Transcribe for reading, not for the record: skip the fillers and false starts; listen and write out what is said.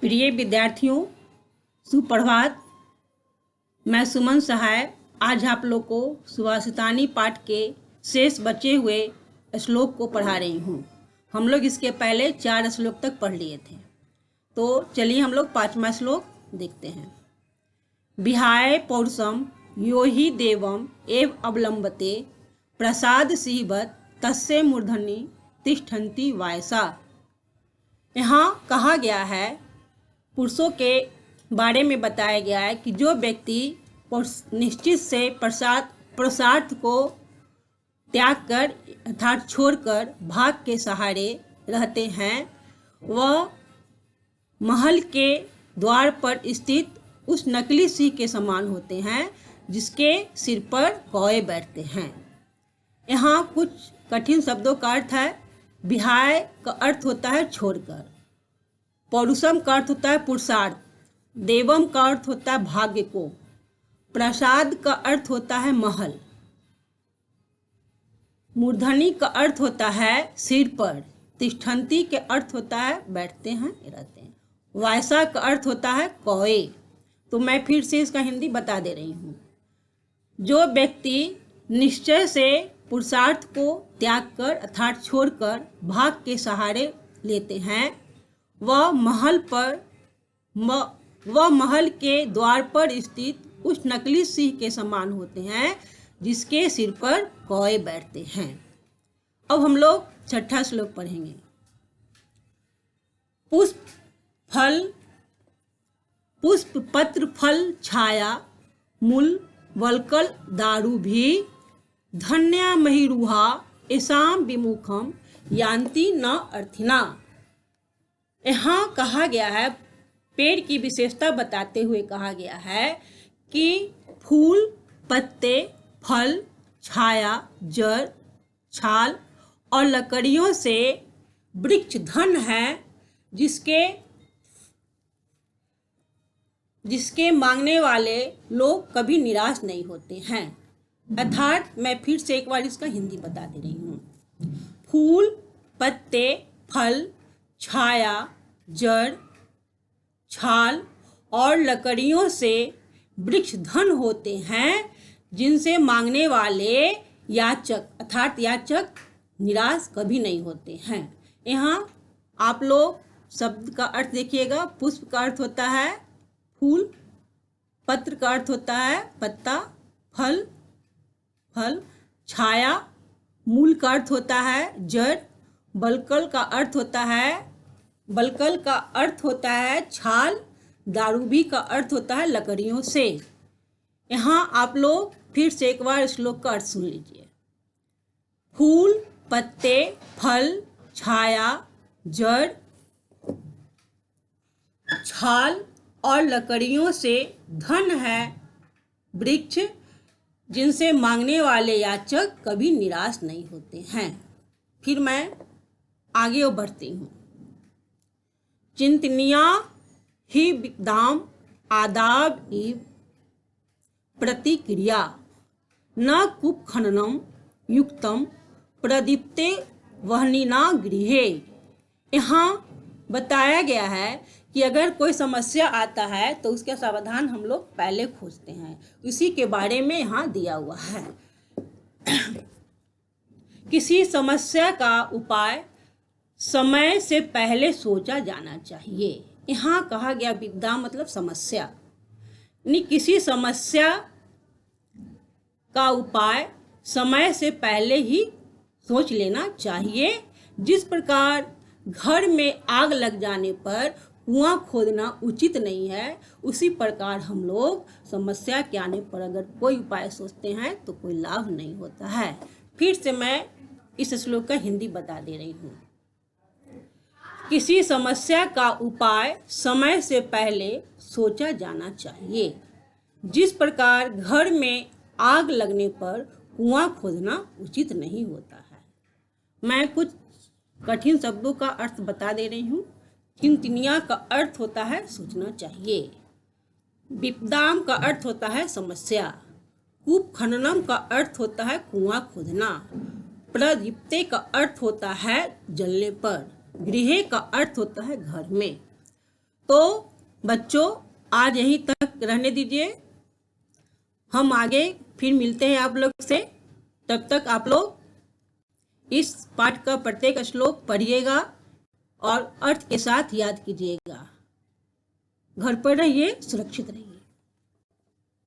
प्रिय विद्यार्थियों, सुप्रभात। मैं सुमन सहाय आज आप लोग को सुभाषितानी पाठ के शेष बचे हुए श्लोक को पढ़ा रही हूँ। हम लोग इसके पहले 4 श्लोक तक पढ़ लिए थे, तो चलिए हम लोग 5वां श्लोक देखते हैं। विहाय पौरुषम यो हि देवम एव अवलंबते प्रसाद सिहवत तस्य मूर्धनि तिष्ठन्ति वायसा। यहाँ कहा गया है, पुरुषों के बारे में बताया गया है कि जो व्यक्ति निश्चित से पुरुषार्थ को त्याग कर अर्थात छोड़कर भाग के सहारे रहते हैं, वह महल के द्वार पर स्थित उस नकली सिंह के समान होते हैं जिसके सिर पर कौवे बैठते हैं। यहाँ कुछ कठिन शब्दों का अर्थ है। विहाय का अर्थ होता है छोड़कर, पौरुषम का अर्थ होता है पुरुषार्थ, देवम का अर्थ होता है भाग्य को, प्रसाद का अर्थ होता है महल, मूर्धनि का अर्थ होता है सिर पर, तिष्ठन्ति के अर्थ होता है बैठते हैं रहते हैं, वायसा का अर्थ होता है कौवे। तो मैं फिर से इसका हिंदी बता दे रही हूँ। जो व्यक्ति निश्चय से पुरुषार्थ को त्याग कर अर्थात छोड़कर भाग के सहारे लेते हैं, वह महल के द्वार पर स्थित उस नकली सिंह के समान होते हैं जिसके सिर पर कौवे बैठते हैं। अब हम लोग 6वां श्लोक पढ़ेंगे। पुष्प पत्र फल छाया मूल वल्कल दारु भी धन्या महिरुहा एसाम विमुखम यान्ति न अर्थिना। यहाँ कहा गया है, पेड़ की विशेषता बताते हुए कहा गया है कि फूल, पत्ते, फल, छाया, जड़, छाल और लकड़ियों से वृक्ष धन है जिसके मांगने वाले लोग कभी निराश नहीं होते हैं। अर्थात मैं फिर से एक बार इसका हिंदी बता दे रही हूँ। फूल, पत्ते, फल, छाया, जड़, छाल और लकड़ियों से वृक्ष धन होते हैं जिनसे मांगने वाले याचक अर्थात याचक निराश कभी नहीं होते हैं। यहाँ आप लोग शब्द का अर्थ देखिएगा। पुष्प का अर्थ होता है फूल, पत्र का अर्थ होता है पत्ता, फल, छाया, मूल का अर्थ होता है जड़, बलकल का अर्थ होता है छाल, दारूभी का अर्थ होता है लकड़ियों से। यहाँ आप लोग फिर से एक बार श्लोक का अर्थ सुन लीजिए। फूल, पत्ते, फल, छाया, जड़, छाल और लकड़ियों से धन है वृक्ष जिनसे मांगने वाले याचक कभी निराश नहीं होते हैं। फिर मैं आगे बढ़ती हूँ। चिंतनीया ही विद्याम आदाब इव प्रतिक्रिया न कूप खननम युक्तम प्रदीप्ते वहनिना गृहे। यहाँ बताया गया है कि अगर कोई समस्या आता है तो उसका समाधान हम लोग पहले खोजते हैं, उसी के बारे में यहाँ दिया हुआ है। किसी समस्या का उपाय समय से पहले सोचा जाना चाहिए। यहाँ कहा गया विद्या मतलब समस्या, यानी किसी समस्या का उपाय समय से पहले ही सोच लेना चाहिए। जिस प्रकार घर में आग लग जाने पर कुआं खोदना उचित नहीं है, उसी प्रकार हम लोग समस्या के आने पर अगर कोई उपाय सोचते हैं तो कोई लाभ नहीं होता है। फिर से मैं इस श्लोक का हिंदी बता दे रही हूँ। किसी समस्या का उपाय समय से पहले सोचा जाना चाहिए। जिस प्रकार घर में आग लगने पर कुआं खोदना उचित नहीं होता है। मैं कुछ कठिन शब्दों का अर्थ बता दे रही हूँ। चिंतनिया का अर्थ होता है सोचना चाहिए, विपदाम का अर्थ होता है समस्या, कूप खननम का अर्थ होता है कुआं खोदना, प्रदीप्ते का अर्थ होता है जलने पर, गृह का अर्थ होता है घर में। तो बच्चों आज यहीं तक रहने दीजिए, हम आगे फिर मिलते हैं आप लोग से। तब तक आप लोग इस पाठ का प्रत्येक श्लोक पढ़िएगा और अर्थ के साथ याद कीजिएगा। घर पर रहिए, सुरक्षित रहिए।